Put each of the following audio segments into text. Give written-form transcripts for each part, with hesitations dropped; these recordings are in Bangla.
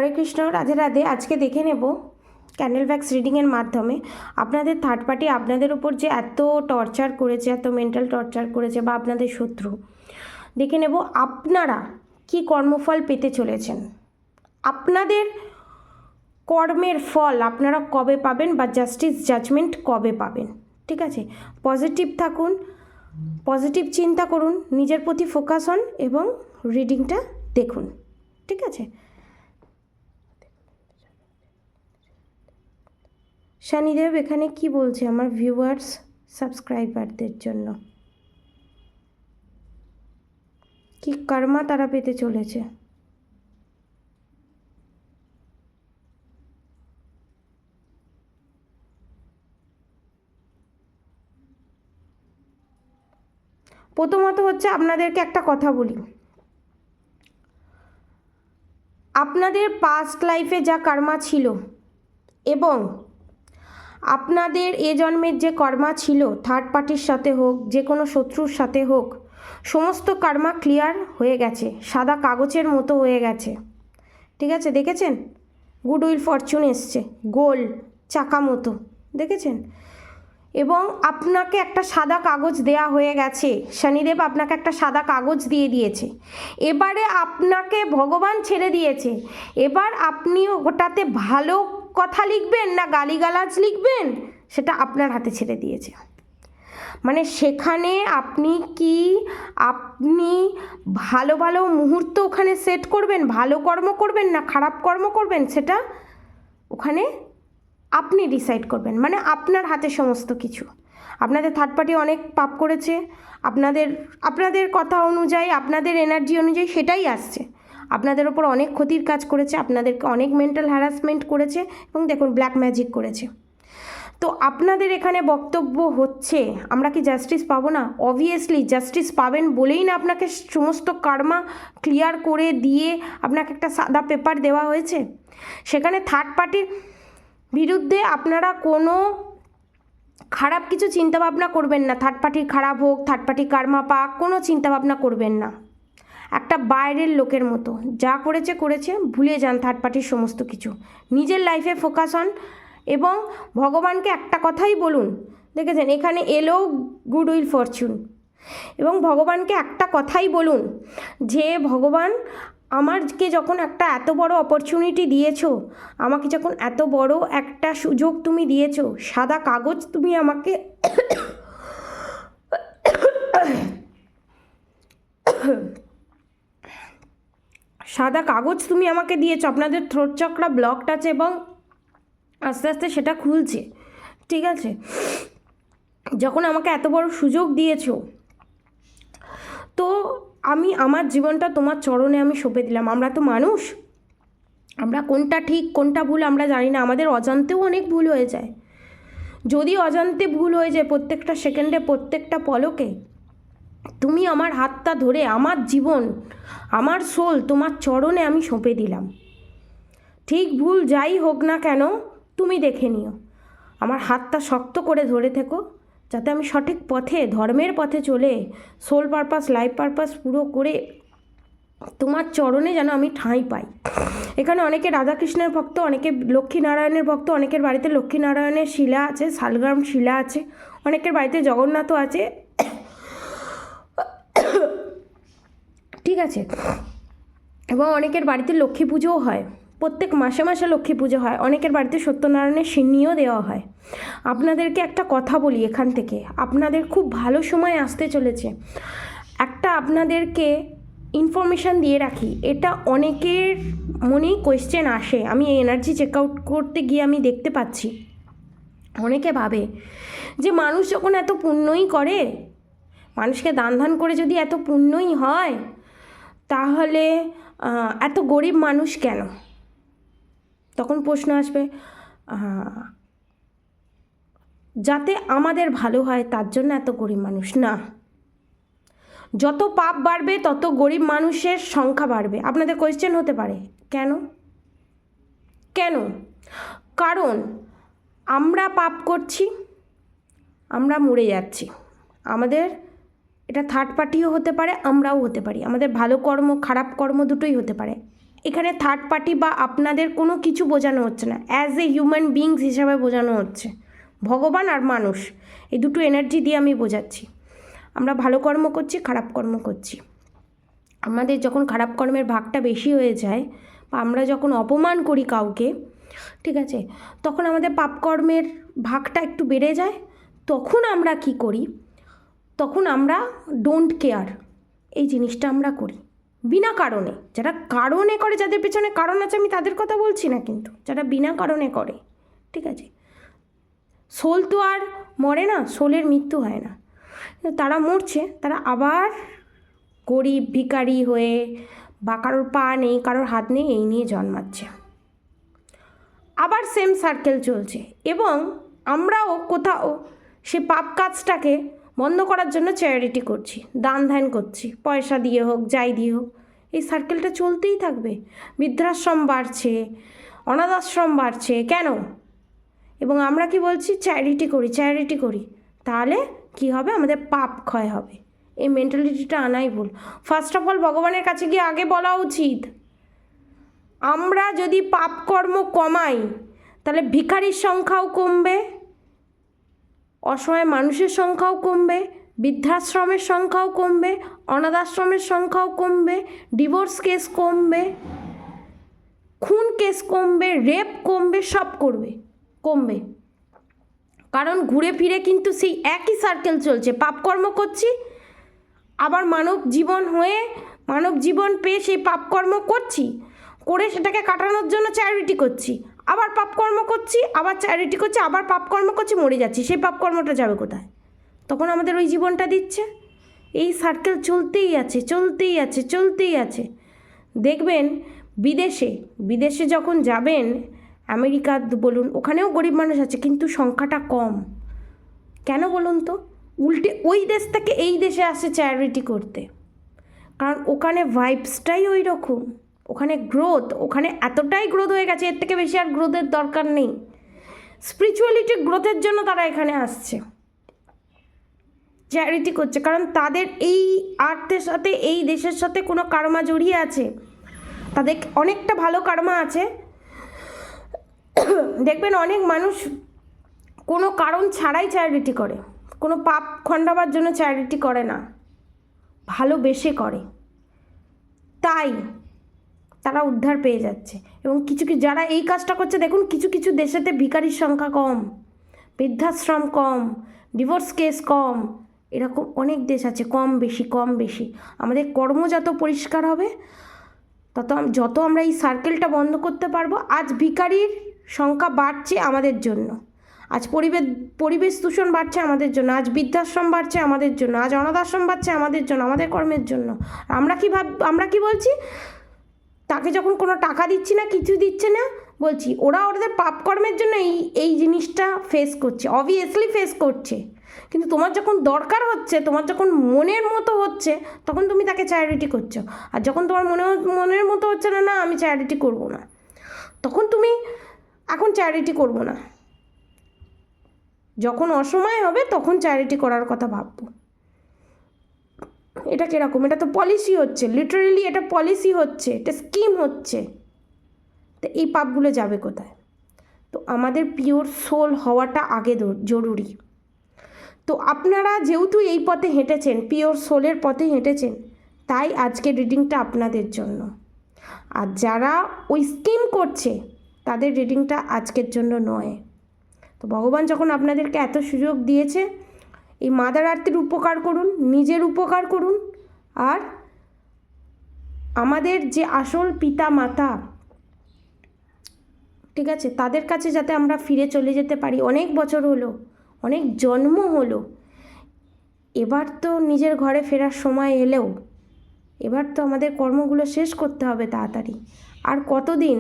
হরে কৃষ্ণ, রাধে রাধে। আজকে দেখে নেব ক্যান্ডেল ভ্যাক্স রিডিংয়ের মাধ্যমে আপনাদের থার্ড পার্টি আপনাদের উপর যে এত টর্চার করেছে, এত মেন্টাল টর্চার করেছে বা আপনাদের শত্রু, দেখে নেব আপনারা কি কর্মফল পেতে চলেছেন, আপনাদের কর্মের ফল আপনারা কবে পাবেন বা জাস্টিস জাজমেন্ট কবে পাবেন। ঠিক আছে, পজিটিভ থাকুন, পজিটিভ চিন্তা করুন, নিজের প্রতি ফোকাস হন এবং রিডিংটা দেখুন। ঠিক আছে, শনিদেব এখানে কি বলছে আমার ভিউয়ার্স সাবস্ক্রাইবারদের জন্য, কি কর্মা তারা পেতে চলেছে। প্রথমত হচ্ছে আপনাদেরকে একটা কথা বলি, আপনাদের পাস্ট লাইফে যা কর্মা ছিল এবং আপনাদের এ জন্মের যে কর্মা ছিল, থার্ড পার্টির সাথে হোক, যে কোনো শত্রুর সাথে হোক, সমস্ত কর্মা ক্লিয়ার হয়ে গেছে, সাদা কাগজের মতো হয়ে গেছে। ঠিক আছে, দেখেছেন গুড উইল ফরচুন এসছে, গোল চাকা মতো, দেখেছেন। এবং আপনাকে একটা সাদা কাগজ দেয়া হয়ে গেছে, শনিদেব আপনাকে একটা সাদা কাগজ দিয়ে দিয়েছে। এবারে আপনাকে ভগবান ছেড়ে দিয়েছে, এবার আপনি ওটাতে ভালো কথা লিখবেন না গালিগালাজ লিখবেন সেটা আপনার হাতে ছেড়ে দিয়েছে। মানে সেখানে আপনি ভালো ভালো মুহূর্ত ওখানে সেট করবেন, ভালো কর্ম করবেন না খারাপ কর্ম করবেন, সেটা ওখানে আপনি ডিসাইড করবেন। মানে আপনার হাতে সমস্ত কিছু। আপনাদের থার্ড পার্টি অনেক পাপ করেছে, আপনাদের কথা অনুযায়ী, আপনাদের এনার্জি অনুযায়ী সেটাই আসছে। আপনাদের ওপর অনেক ক্ষতির কাজ করেছে, আপনাদেরকে অনেক মেন্টাল হ্যারাসমেন্ট করেছে এবং দেখুন ব্ল্যাক ম্যাজিক করেছে। তো আপনাদের এখানে বক্তব্য হচ্ছে আমরা কি জাস্টিস পাবো না? অবভিয়াসলি জাস্টিস পাবেন বলেই না আপনাকে সমস্ত কর্মা ক্লিয়ার করে দিয়ে আপনাকে একটা সাদা পেপার দেওয়া হয়েছে। সেখানে থার্ড পার্টির বিরুদ্ধে আপনারা কোনো খারাপ কিছু চিন্তাভাবনা করবেন না। থার্ড পার্টির খারাপ হোক, থার্ড পার্টি কর্মা পাক, কোনো চিন্তাভাবনা করবেন না। একটা বাইরের লোকের মতো যা করেছে ভুলে যান থার্ড পার্টির সমস্ত কিছু, নিজের লাইফে ফোকাস হন এবং ভগবানকে একটা কথাই বলুন। দেখেছেন এখানে এলো গুড উইল ফরচুন, এবং ভগবানকে একটা কথাই বলুন যে ভগবান আমাকে যখন একটা এত বড় অপরচুনিটি দিয়েছো, আমাকে যখন এত বড় একটা সুযোগ তুমি দিয়েছো, সাদা কাগজ তুমি আমাকে সাদা কাগজ তুমি আমাকে দিয়েছো, আপনাদের থ্রোট চক্রা ব্লকড আছে এবং আস্তে আস্তে সেটা খুলছে। ঠিক আছে, যখন আমাকে এত বড় সুযোগ দিয়েছো, তো আমি আমার জীবনটা তোমার চরণে আমি সঁপে দিলাম। আমরা তো মানুষ, আমরা কোনটা ঠিক কোনটা ভুল আমরা জানি না, আমাদের অজান্তেও অনেক ভুল হয়ে যায়। যদি অজান্তে ভুল হয়ে যায় প্রত্যেকটা সেকেন্ডে, প্রত্যেকটা পলকে, তুমি আমার হাতটা ধরে আমার জীবন, আমার সোল তোমার চরণে আমি সঁপে দিলাম। ঠিক ভুল যাই হোক না কেন তুমি দেখে নিও, আমার হাতটা শক্ত করে ধরে থেকো, যাতে আমি সঠিক পথে, ধর্মের পথে চলে সোল পারপাস, লাইফ পারপাস পুরো করে তোমার চরণে যেন আমি ঠাঁই পাই। এখানে অনেকে রাধাকৃষ্ণের ভক্ত, অনেকে লক্ষ্মীনারায়ণের ভক্ত, অনেকের বাড়িতে লক্ষ্মীনারায়ণের শিলা আছে, শালগ্রাম শিলা আছে, অনেকের বাড়িতে জগন্নাথও আছে। ঠিক আছে, এবং অনেকের বাড়িতে লক্ষ্মী পুজোও হয়, প্রত্যেক মাসে মাসে লক্ষ্মী পুজো হয়, অনেকের বাড়িতে সত্যনারায়ণের সিন্নিও দেওয়া হয়। আপনাদেরকে একটা কথা বলি, এখান থেকে আপনাদের খুব ভালো সময় আসতে চলেছে। একটা আপনাদেরকে ইনফরমেশান দিয়ে রাখি, এটা অনেকের মনেই কোয়েশ্চেন আসে, আমি এই এনার্জি চেক আউট করতে গিয়ে আমি দেখতে পাচ্ছি অনেকে ভাবে যে মানুষ যখন এত পুণ্যই করে, মানুষকে দান ধান করে যদি এত পুণ্যই হয়, তাহলে এত গরিব মানুষ কেন? তখন প্রশ্ন আসবে যাতে আমাদের ভালো হয় তার জন্য এত গরিব মানুষ না। যত পাপ বাড়বে তত গরিব মানুষের সংখ্যা বাড়বে। আপনাদের কোয়েশ্চেন হতে পারে কেন? কারণ আমরা পাপ করছি, আমরা মরে যাচ্ছি। আমাদের এটা থার্ড পার্টিও হতে পারে, আমরাও হতে পারি, আমাদের ভালো কর্ম খারাপ কর্ম দুটোই হতে পারে। এখানে থার্ড পার্টি বা আপনাদের কোনো কিছু বোঝানো হচ্ছে না, অ্যাজ এ হিউম্যান বিংস হিসাবে বোঝানো হচ্ছে। ভগবান আর মানুষ এই দুটো এনার্জি দিয়ে আমি বোঝাচ্ছি। আমরা ভালো কর্ম করছি, খারাপ কর্ম করছি। আমাদের যখন খারাপ কর্মের ভাগটা বেশি হয়ে যায় বা আমরা যখন অপমান করি কাউকে, ঠিক আছে, তখন আমাদের পাপকর্মের ভাগটা একটু বেড়ে যায়। তখন আমরা কি করি, তখন আমরা ডোন্ট কেয়ার এই জিনিসটা আমরা করি বিনা কারণে। যারা কারণে করে, যাদের পেছনে কারণ আছে, আমি তাদের কথা বলছি না, কিন্তু যারা বিনা কারণে করে, ঠিক আছে, সোল তো আর মরে না, সোলের মৃত্যু হয় না, তারা মরছে, তারা আবার গরিব ভিখারি হয়ে বা কারোর পা নেই, কারোর হাত নেই, এই নিয়ে জন্মাচ্ছে, আবার সেম সার্কেল চলছে। এবং আমরাও কোথাও সে পাপ কাজটাকে বন্ধ করার জন্য চ্যারিটি করছি, দান ধ্যান করছি, পয়সা দিয়ে হোক, যাই দিয়ে হোক, এই সার্কেলটা চলতেই থাকবে। বৃদ্ধাশ্রম বাড়ছে, অনাথ আশ্রম বাড়ছে, কেন? এবং আমরা কি বলছি, চ্যারিটি করি, চ্যারিটি করি, তাহলে কি হবে, আমাদের পাপ ক্ষয় হবে। এই মেন্টালিটিটা আনাই ভুল। ফার্স্ট অফ অল ভগবানের কাছে গিয়ে আগে বলা উচিত, আমরা যদি পাপকর্ম কমাই তাহলে ভিখারির সংখ্যাও কমবে, অসহায় মানুষের সংখ্যাও কমবে, বৃদ্ধাশ্রমের সংখ্যাও কমবে, অনাথ আশ্রমের সংখ্যাও কমবে, ডিভোর্স কেস কমবে, খুন কেস কমবে, রেপ কমবে, সব কমবে। কারণ ঘুরে ফিরে কিন্তু সেই একই সার্কেল চলছে, পাপকর্ম করছি, আবার মানব জীবন হয়ে, মানব জীবন পেয়ে সেই পাপকর্ম করছি, করে সেটাকে কাটানোর জন্য চ্যারিটি করছি, আবার পাপকর্ম করছি, আবার চ্যারিটি করছি, আবার পাপকর্ম করছি, মরে যাচ্ছি, সেই পাপকর্মটা যাবে কোথায়? তখন আমাদের ওই জীবনটা দিচ্ছে। এই সার্কেল চলতেই আছে, চলতেই আছে, চলতেই আছে। দেখবেন বিদেশে যখন যাবেন, আমেরিকা বলুন, ওখানেও গরিব মানুষ আছে, কিন্তু সংখ্যাটা কম। কেন বলুন তো? উল্টে ওই দেশ থেকে এই দেশে আসে চ্যারিটি করতে, কারণ ওখানে ভাইবসটাই ওই রকম, ওখানে গ্রোথ, ওখানে এতটাই গ্রোথ হয়ে গেছে, এর থেকে বেশি আর গ্রোথের দরকার নেই। স্পিরিচুয়ালিটি গ্রোথের জন্য তারা এখানে আসছে, চ্যারিটি করছে, কারণ তাদের এই আর্থের সাথে, এই দেশের সাথে কোনো কার্মা জড়িয়ে আছে, তাদের অনেকটা ভালো কার্মা আছে। দেখবেন অনেক মানুষ কোনো কারণ ছাড়াই চ্যারিটি করে, কোনো পাপ খণ্ডাবার জন্য চ্যারিটি করে না, ভালোবেসে করে, তাই তারা উদ্ধার পেয়ে যাচ্ছে। এবং কিছু যারা এই কাজটা করছে, দেখুন কিছু কিছু দেশেতে ভিখারির সংখ্যা কম, বৃদ্ধাশ্রম কম, ডিভোর্স কেস কম, এরকম অনেক দেশ আছে, কম বেশি। আমাদের কর্ম যত পরিষ্কার হবে, যত আমরা এই সার্কেলটা বন্ধ করতে পারবো। আজ ভিখারির সংখ্যা বাড়ছে আমাদের জন্য, আজ পরিবেশ দূষণ বাড়ছে আমাদের জন্য, আজ বৃদ্ধাশ্রম বাড়ছে আমাদের জন্য, আজ অনাথ আশ্রম বাড়ছে আমাদের জন্য, আমাদের কর্মের জন্য। আমরা কি বলছি, তাকে যখন কোনো টাকা দিচ্ছি না, কিছু দিচ্ছে না, বলছি ওরা ওদের পাপকর্মের জন্য এই জিনিসটা ফেস করছে, অবভিয়াসলি ফেস করছে। কিন্তু তোমার যখন দরকার হচ্ছে, তোমার যখন মনের মতো হচ্ছে, তখন তুমি তাকে চ্যারিটি করছো। আর যখন তোমার মনের মতো হচ্ছে না, না আমি চ্যারিটি করবো না, তখন তুমি এখন চ্যারিটি করবো না, যখন অসময় হবে তখন চ্যারিটি করার কথা ভাববো। এটা কীরকম? এটা তো পলিসি হচ্ছে, লিটারেলি এটা পলিসি হচ্ছে, এটা স্কিম হচ্ছে। তো এই পাপগুলো যাবে কোথায়? তো আমাদের পিওর সোল হওয়াটা আগে জরুরি। তো আপনারা যেহেতু এই পথে হেঁটেছেন, পিওর সোলের পথে হেঁটেছেন, তাই আজকের রিডিংটা আপনাদের জন্য। আর যারা ওই স্কিম করছে, তাদের রিডিংটা আজকের জন্য নয়। তো ভগবান যখন আপনাদেরকে এত সুযোগ দিয়েছে, এই মাদার আর্থের উপকার করুন, নিজের উপকার করুন, আর আমাদের যে আসল পিতা মাতা, ঠিক আছে, তাদের কাছে যাতে আমরা ফিরে চলে যেতে পারি। অনেক বছর হলো, অনেক জন্ম হলো, এবার তো নিজের ঘরে ফেরার সময় এলেও এবার তো আমাদের কর্মগুলো শেষ করতে হবে তাড়াতাড়ি। আর কতদিন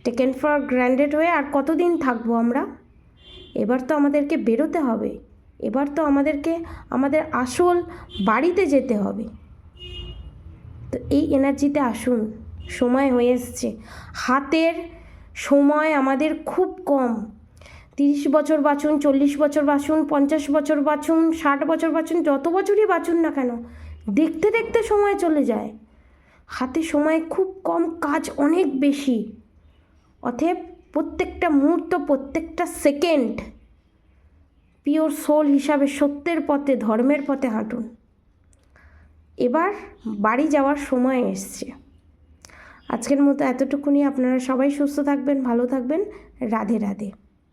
টেকেন ফর গ্র্যান্ডেড হয়ে আর কতদিন থাকবো আমরা? এবার তো আমাদেরকে বেরোতে হবে, এবার তো আমাদেরকে আমাদের আসল বাড়িতে যেতে হবে। তো এই এনার্জিতে আসুন, সময় হয়ে এসছে। হাতের সময় আমাদের খুব কম। 30 বছর বাঁচুন, 40 বছর বাঁচুন, 50 বছর বাঁচুন, 60 বছর বাঁচুন, যত বছরই বাঁচুন না কেন, দেখতে দেখতে সময় চলে যায়। হাতে সময় খুব কম, কাজ অনেক বেশি। অতএব প্রত্যেকটা মুহূর্ত, প্রত্যেকটা সেকেন্ড পিওর সোল হিসাবে সত্যের পথে, ধর্মের পথে হাঁটুন। এবার বাড়ি যাওয়ার সময় এসছে। আজকের মতো এতটুকুনি। আপনারা সবাই সুস্থ থাকবেন, ভালো থাকবেন। রাধে রাধে।